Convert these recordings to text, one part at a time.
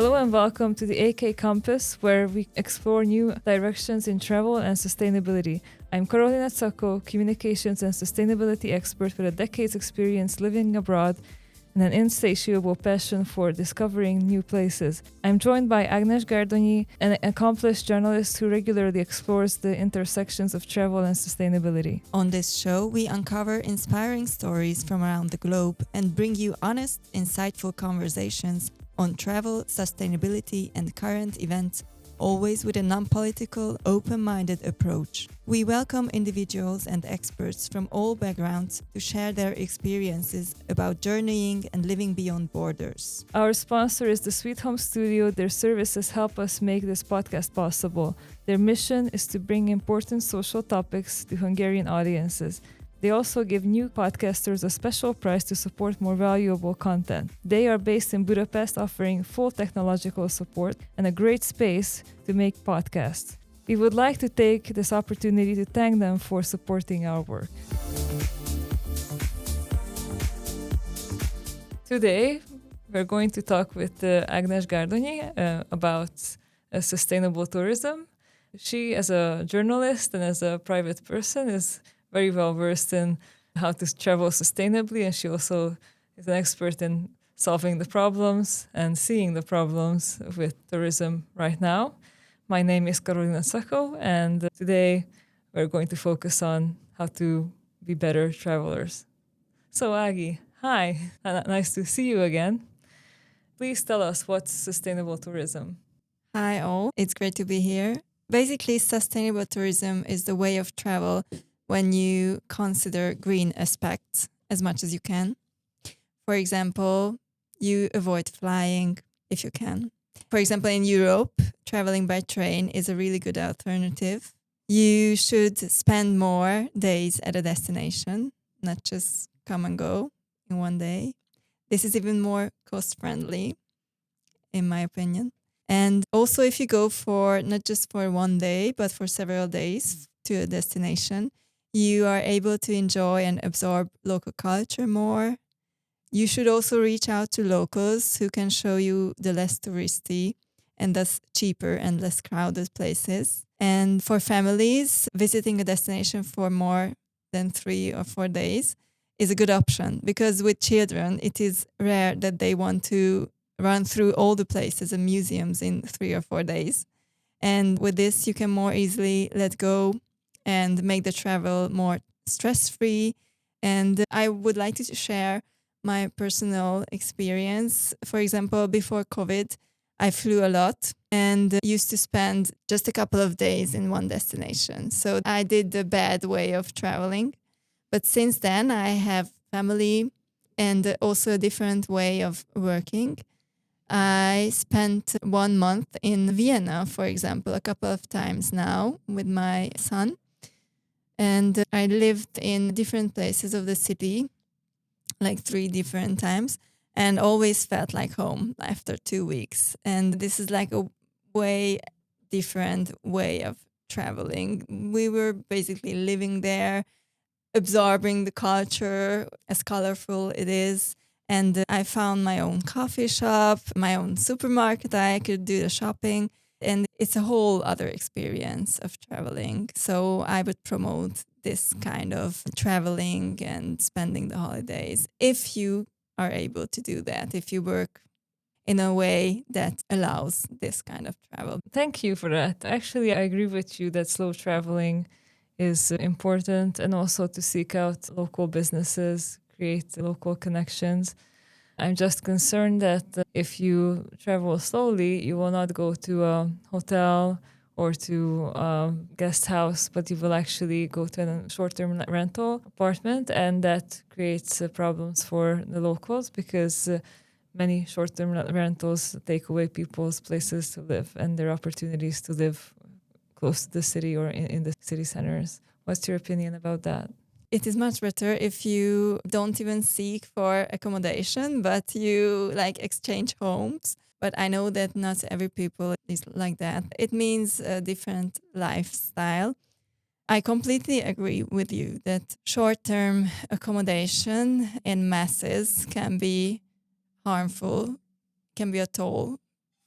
Hello and welcome to the AK Compass, where we explore new directions in travel and sustainability. I'm Karolina Tsako, communications and sustainability expert with a decade's experience living abroad and an insatiable passion for discovering new places. I'm joined by Agnes Gardonyi, an accomplished journalist who regularly explores the intersections of travel and sustainability. On this show, we uncover inspiring stories from around the globe and bring you honest, insightful conversations on travel, sustainability, and current events, always with a non-political, open-minded approach. We welcome individuals and experts from all backgrounds to share their experiences about journeying and living beyond borders. Our sponsor is the Sweet Home Studio. Their services help us make this podcast possible. Their mission is to bring important social topics to Hungarian audiences. They also give new podcasters a special price to support more valuable content. They are based in Budapest, offering full technological support and a great space to make podcasts. We would like to take this opportunity to thank them for supporting our work. Today, we're going to talk with Agnes Gardonyi about sustainable tourism. She, as a journalist and as a private person, is very well versed in how to travel sustainably, and she also is an expert in solving the problems and seeing the problems with tourism right now. My name is Karolina Tsako, and today we're going to focus on how to be better travelers. So Agi, hi, nice to see you again. Please tell us what's sustainable tourism. Hi all, it's great to be here. Basically, sustainable tourism is the way of travel when you consider green aspects as much as you can. For example, you avoid flying if you can. For example, in Europe, traveling by train is a really good alternative. You should spend more days at a destination, not just come and go in one day. This is even more cost-friendly, in my opinion. And also, if you go for not just for one day, but for several days to a destination, you are able to enjoy and absorb local culture more. You should also reach out to locals who can show you the less touristy and thus cheaper and less crowded places. And for families, visiting a destination for more than 3 or 4 days is a good option, because with children, it is rare that they want to run through all the places and museums in 3 or 4 days. And with this, you can more easily let go and make the travel more stress-free. And I would like to share my personal experience. For example, before COVID, I flew a lot and used to spend just a couple of days in one destination. So I did the bad way of traveling. But since then, I have family and also a different way of working. I spent 1 month in Vienna, for example, a couple of times now with my son. And I lived in different places of the city, like 3 different times, and always felt like home after 2 weeks. And this is like a way different way of traveling. We were basically living there, absorbing the culture, as colorful it is. And I found my own coffee shop, my own supermarket. I could do the shopping. And it's a whole other experience of traveling. So I would promote this kind of traveling and spending the holidays if you are able to do that, if you work in a way that allows this kind of travel. Thank you for that. Actually, I agree with you that slow traveling is important, and also to seek out local businesses, create local connections. I'm just concerned that if you travel slowly, you will not go to a hotel or to a guest house, but you will actually go to a short-term rental apartment, and that creates problems for the locals, because many short-term rentals take away people's places to live and their opportunities to live close to the city or in the city centers. What's your opinion about that? It is much better if you don't even seek for accommodation, but you like exchange homes. But I know that not every people is like that. It means a different lifestyle. I completely agree with you that short-term accommodation in masses can be harmful, can be a toll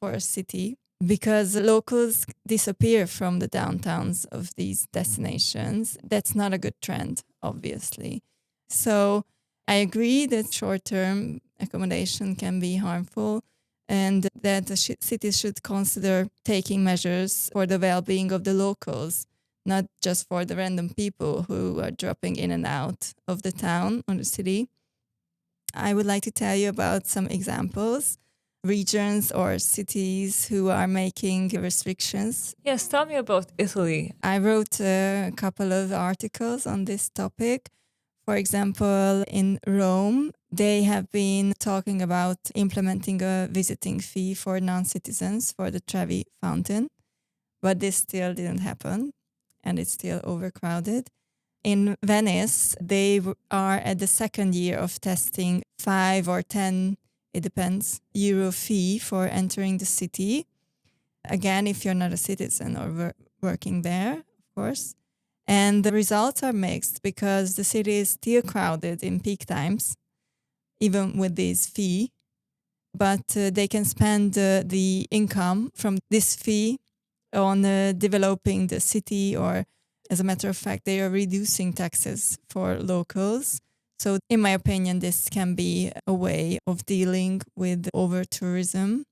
for a city because locals disappear from the downtowns of these destinations. That's not a good trend, obviously. So I agree that short-term accommodation can be harmful and that the cities should consider taking measures for the well-being of the locals, not just for the random people who are dropping in and out of the town or the city. I would like to tell you about some examples, regions or cities who are making restrictions. Yes, tell me about Italy. I wrote a couple of articles on this topic. For example, in Rome, they have been talking about implementing a visiting fee for non-citizens for the Trevi Fountain, but this still didn't happen and it's still overcrowded. In Venice, they are at the second year of testing 5 or 10, it depends, euro fee for entering the city. Again, if you're not a citizen or working there, of course. And the results are mixed because the city is still crowded in peak times, even with this fee. But they can spend the income from this fee on developing the city, or as a matter of fact, they are reducing taxes for locals. So in my opinion, this can be a way of dealing with over-tourism.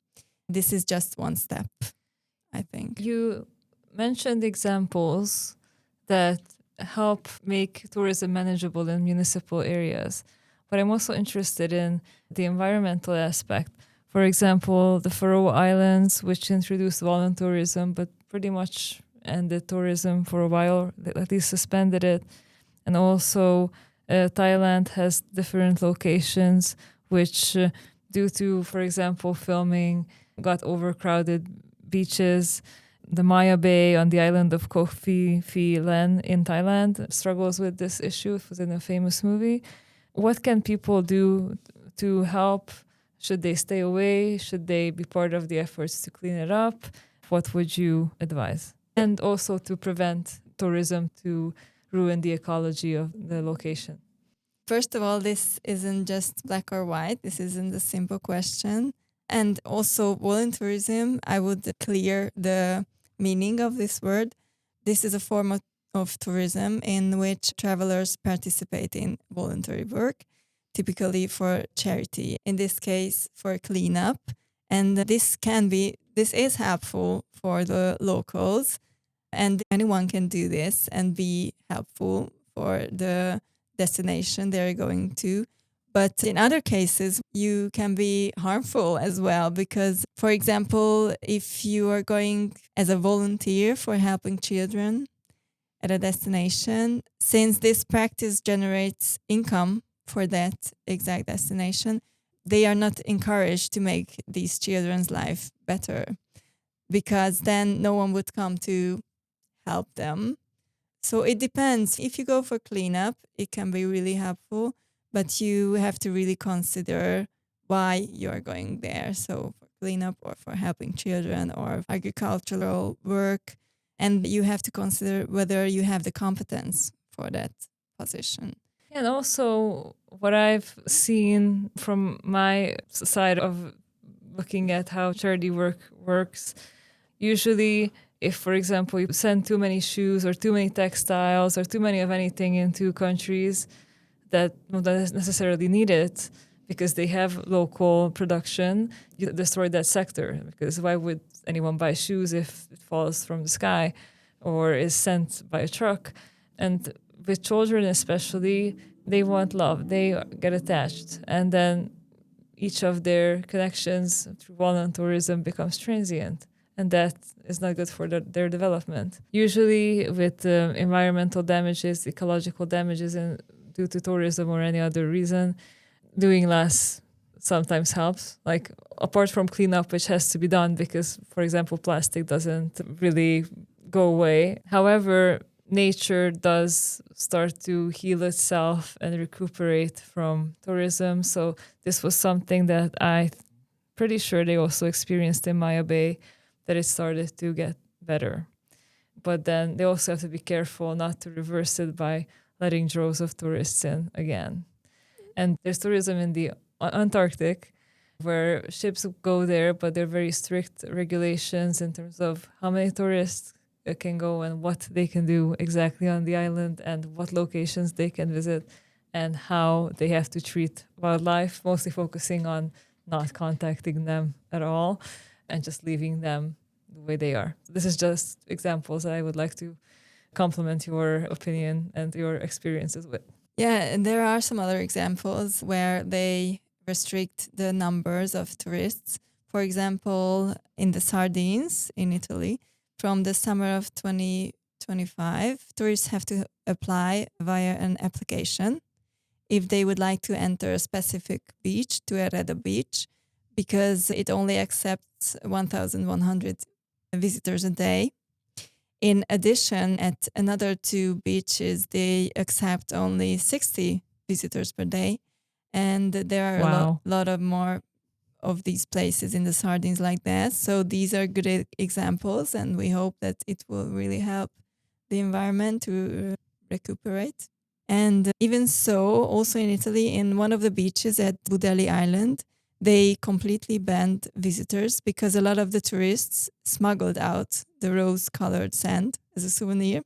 This is just one step, I think. You mentioned examples that help make tourism manageable in municipal areas, but I'm also interested in the environmental aspect. For example, the Faroe Islands, which introduced voluntourism, but pretty much ended tourism for a while, at least suspended it. And also Thailand has different locations which, due to, for example, filming, got overcrowded beaches. The Maya Bay on the island of Koh Phi Len in Thailand struggles with this issue. It was in a famous movie. What can people do to help? Should they stay away? Should they be part of the efforts to clean it up? What would you advise? And also to prevent tourism to ruin the ecology of the location. First of all, this isn't just black or white. This isn't a simple question. And also voluntourism, I would clear the meaning of this word. This is a form of tourism in which travelers participate in voluntary work, typically for charity, in this case for cleanup. And this is helpful for the locals, and anyone can do this and be helpful for the destination they're going to. But in other cases, you can be harmful as well because, for example, if you are going as a volunteer for helping children at a destination, since this practice generates income for that exact destination, they are not encouraged to make these children's life better because then no one would come to help them. So it depends. If you go for cleanup, it can be really helpful, but you have to really consider why you're going there. So for cleanup or for helping children or agricultural work. And you have to consider whether you have the competence for that position. And also what I've seen from my side of looking at how charity work works, usually if, for example, you send too many shoes or too many textiles or too many of anything into countries that don't necessarily need it because they have local production, you destroy that sector. Because why would anyone buy shoes if it falls from the sky or is sent by a truck? And with children especially, they want love. They get attached. And then each of their connections through voluntourism becomes transient. And that is not good for their development. Usually with environmental damages, ecological damages, and due to tourism or any other reason, doing less sometimes helps. Like apart from cleanup, which has to be done because, for example, plastic doesn't really go away. However, nature does start to heal itself and recuperate from tourism. So this was something that I'm pretty sure they also experienced in Maya Bay, that it started to get better. But then they also have to be careful not to reverse it by letting droves of tourists in again. And there's tourism in the Antarctic, where ships go there, but there are very strict regulations in terms of how many tourists can go and what they can do exactly on the island and what locations they can visit and how they have to treat wildlife, mostly focusing on not contacting them at all and just leaving them the way they are. This is just examples that I would like to complement your opinion and your experiences with. Yeah, and there are some other examples where they restrict the numbers of tourists. For example, in the Sardines in Italy, from the summer of 2025, tourists have to apply via an application if they would like to enter a specific beach, to Ereda Beach, because it only accepts 1,100 visitors a day. In addition, at another two beaches, they accept only 60 visitors per day. And there are Wow. a lot of more of these places in the Sardines like that. So these are good examples, and we hope that it will really help the environment to recuperate. And even so, also in Italy, in one of the beaches at Budeli Island, they completely banned visitors because a lot of the tourists smuggled out the rose-colored sand as a souvenir.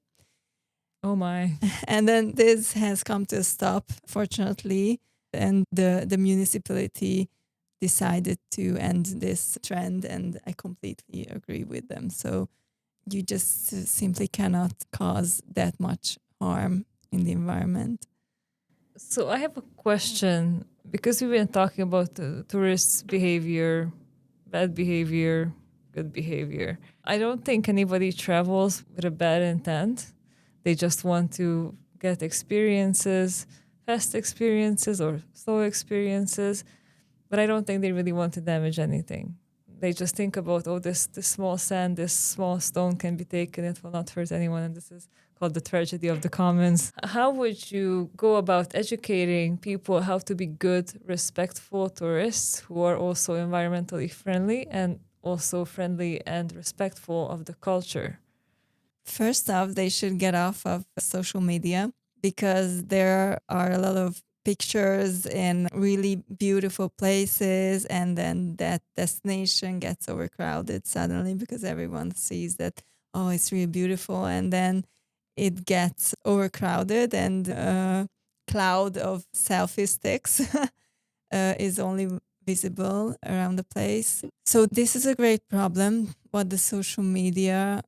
Oh my. And then this has come to a stop, fortunately, and the municipality decided to end this trend, and I completely agree with them. So you just simply cannot cause that much harm in the environment. So I have a question because we've been talking about the tourists' behavior, bad behavior, good behavior. I don't think anybody travels with a bad intent. They just want to get experiences, fast experiences or slow experiences, but I don't think they really want to damage anything. They just think about, oh, this small sand, this small stone can be taken, it will not hurt anyone, and this is called the tragedy of the commons. How would you go about educating people how to be good, respectful tourists who are also environmentally friendly and also friendly and respectful of the culture? First off, they should get off of social media because there are a lot of pictures in really beautiful places, and then that destination gets overcrowded suddenly because everyone sees that, oh, it's really beautiful, and then it gets overcrowded, and a cloud of selfie sticks is only visible around the place. So this is a great problem, what the social media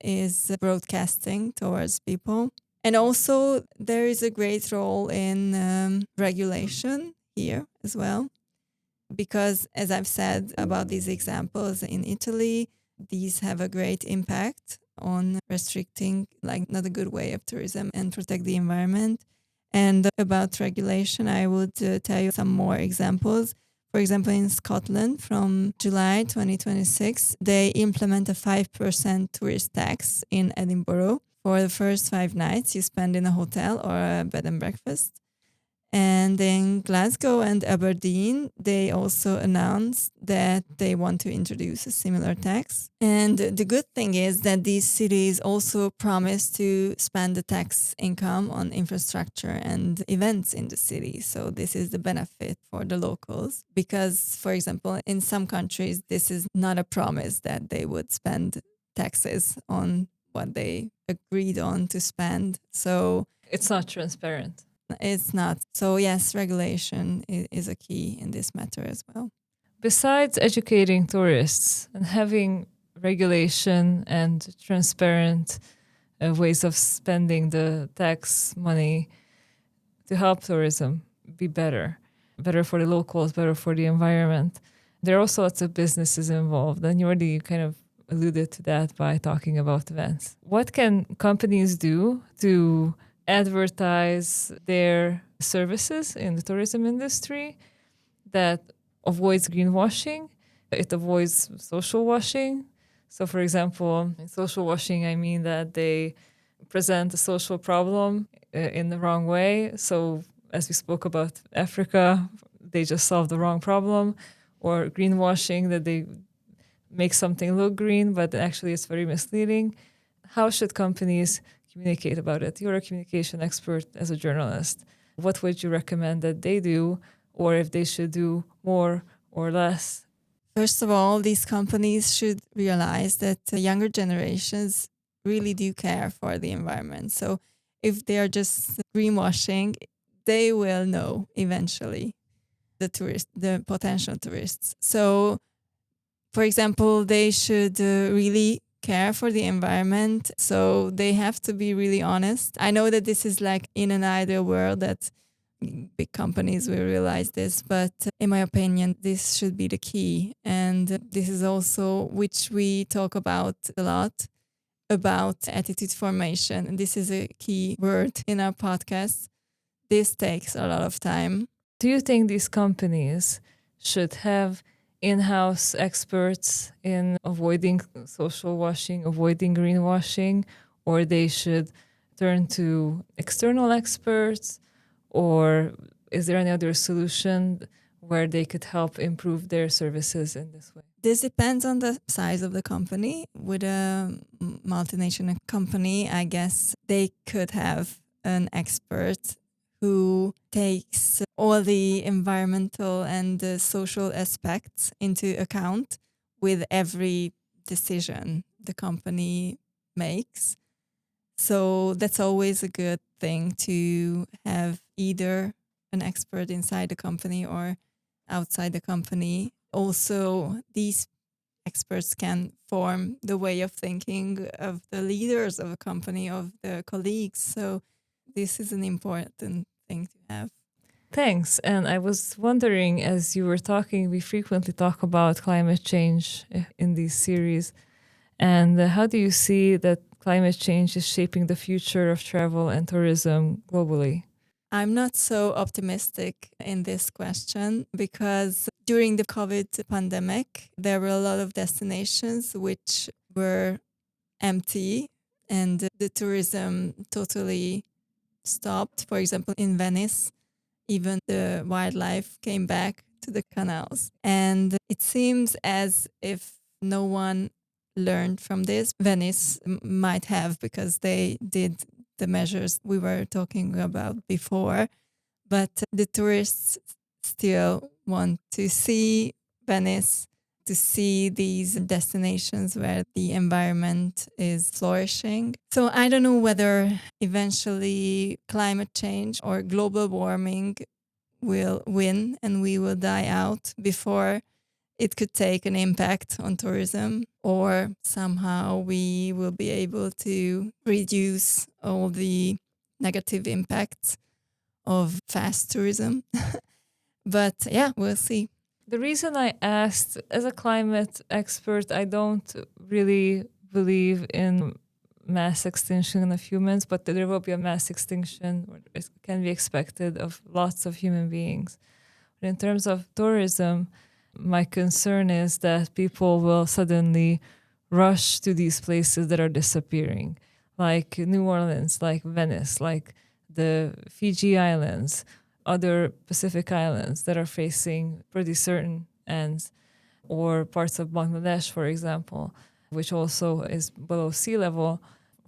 is broadcasting towards people. And also, there is a great role in regulation here as well. Because, as I've said about these examples in Italy, these have a great impact on restricting, like, not a good way of tourism and protect the environment. And about regulation, I would tell you some more examples. For example, in Scotland, from July 2026, they implement a 5% tourist tax in Edinburgh for the first 5 nights you spend in a hotel or a bed and breakfast. And in Glasgow and Aberdeen, they also announced that they want to introduce a similar tax. And the good thing is that these cities also promise to spend the tax income on infrastructure and events in the city. So this is the benefit for the locals. Because, for example, in some countries, this is not a promise that they would spend taxes on what they agreed on to spend. So It's not transparent. it's not. So yes, regulation is a key in this matter as well. Besides educating tourists and having regulation and transparent ways of spending the tax money to help tourism be better for the locals, better for the environment, there are also lots of businesses involved. And you already kind of alluded to that by talking about events. What can companies do to advertise their services in the tourism industry that avoids greenwashing? It avoids social washing. So, for example, in social washing, I mean that they present a social problem in the wrong way. So, as we spoke about Africa, they just solve the wrong problem. Or greenwashing, that they make something look green, but actually it's very misleading. How should companies communicate about it? You're a communication expert as a journalist. What would you recommend that they do, or if they should do more or less? First of all, these companies should realize that the younger generations really do care for the environment. So if they are just greenwashing, they will know eventually the potential tourists. So, for example, they should really care for the environment. So they have to be really honest. I know that this is like in an ideal world that big companies will realize this, but in my opinion, this should be the key. And this is also which we talk about a lot, about attitude formation. And this is a key word in our podcast. This takes a lot of time. Do you think these companies should have in-house experts in avoiding social washing, avoiding greenwashing, or they should turn to external experts? Or is there any other solution where they could help improve their services in this way? This depends on the size of the company. With a multinational company, I guess they could have an expert who takes all the environmental and the social aspects into account with every decision the company makes. So that's always a good thing to have either an expert inside the company or outside the company. Also, these experts can form the way of thinking of the leaders of a company, of the colleagues. So this is an important thing to have. Thanks. And I was wondering, as you were talking, we frequently talk about climate change in these series. And how do you see that climate change is shaping the future of travel and tourism globally? I'm not so optimistic in this question because during the COVID pandemic, there were a lot of destinations which were empty and the tourism totally stopped. For example, in Venice, even the wildlife came back to the canals. And it seems as if no one learned from this. Venice might have because they did the measures we were talking about before, but the tourists still want to see Venice, to see these destinations where the environment is flourishing. So I don't know whether eventually climate change or global warming will win and we will die out before it could take an impact on tourism, or somehow we will be able to reduce all the negative impacts of fast tourism. But yeah, we'll see. The reason I asked, as a climate expert, I don't really believe in mass extinction of humans, but there will be a mass extinction, or it can be expected, of lots of human beings. But in terms of tourism, my concern is that people will suddenly rush to these places that are disappearing, like New Orleans, like Venice, like the Fiji Islands, other Pacific islands that are facing pretty certain ends, or parts of Bangladesh, for example, which also is below sea level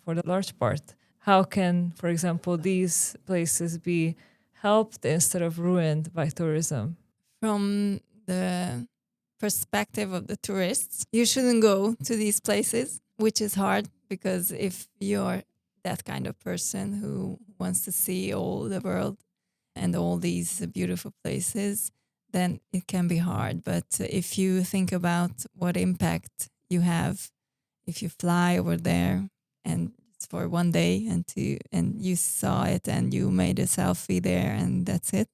for the large part. How can, for example, these places be helped instead of ruined by tourism? From the perspective of the tourists, you shouldn't go to these places, which is hard because if you're that kind of person who wants to see all the world and all these beautiful places, then it can be hard. But if you think about what impact you have if you fly over there and it's for one day and you saw it and you made a selfie there and that's it,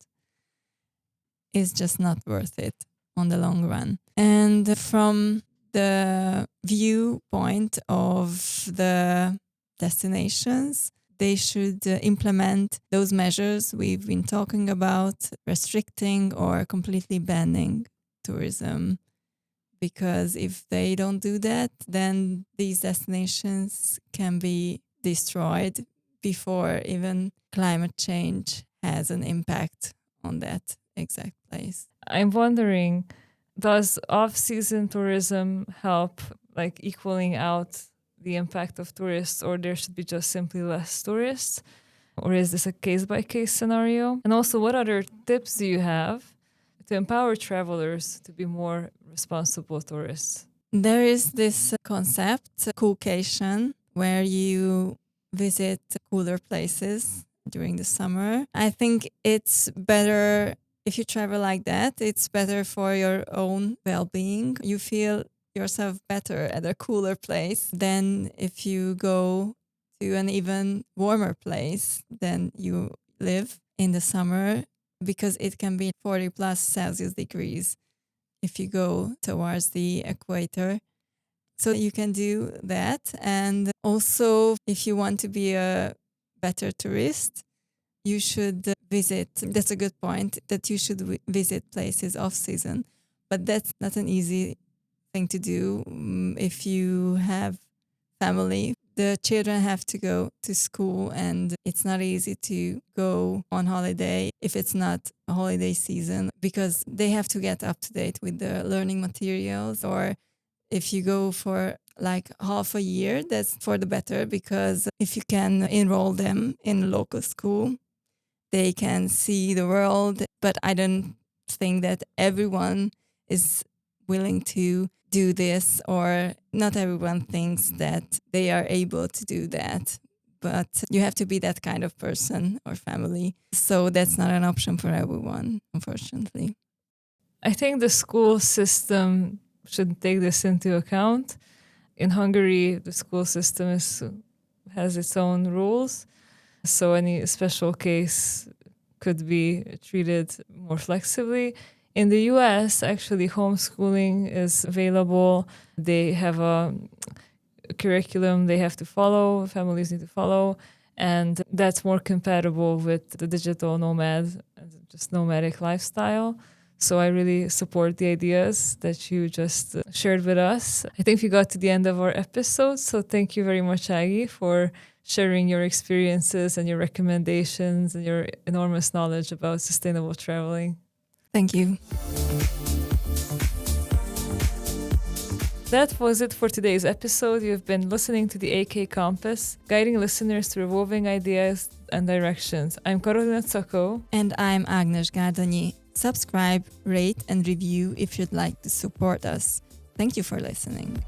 it's just not worth it on the long run. And from the viewpoint of the destinations, they should implement those measures we've been talking about, restricting or completely banning tourism. Because if they don't do that, then these destinations can be destroyed before even climate change has an impact on that exact place. I'm wondering, does off-season tourism help, like equaling out the impact of tourists, or there should be just simply less tourists? Or is this a case-by-case scenario? And also, what other tips do you have to to empower travelers to be more responsible tourists? There is this concept, coolcation, where you visit cooler places during the summer. I think it's better if you travel like that. It's better for your own well-being. You feel yourself better at a cooler place than if you go to an even warmer place than you live in the summer, because it can be 40 plus Celsius degrees if you go towards the equator. So you can do that. And also, if you want to be a better tourist, you should visit. That's a good point, that you should visit places off season. But that's not an easy thing to do if you have family. The children have to go to school, and it's not easy to go on holiday if it's not a holiday season, because they have to get up to date with the learning materials. Or if you go for like half a year, that's for the better, because if you can enroll them in a local school, they can see the world. But I don't think that everyone is willing to do this, or not everyone thinks that they are able to do that. But you have to be that kind of person or family. So that's not an option for everyone, unfortunately. I think the school system should take this into account. In Hungary, the school system has its own rules. So any special case could be treated more flexibly. In the US, actually, homeschooling is available. They have a curriculum they have to follow, families need to follow, and that's more compatible with the digital nomad, just nomadic lifestyle. So I really support the ideas that you just shared with us. I think we got to the end of our episode, so thank you very much, Ági, for sharing your experiences and your recommendations and your enormous knowledge about sustainable traveling. Thank you. That was it for today's episode. You've been listening to the AK Compass, guiding listeners through evolving ideas and directions. I'm Karolina Czako. And I'm Ágnes Gárdonyi. Subscribe, rate, and review if you'd like to support us. Thank you for listening.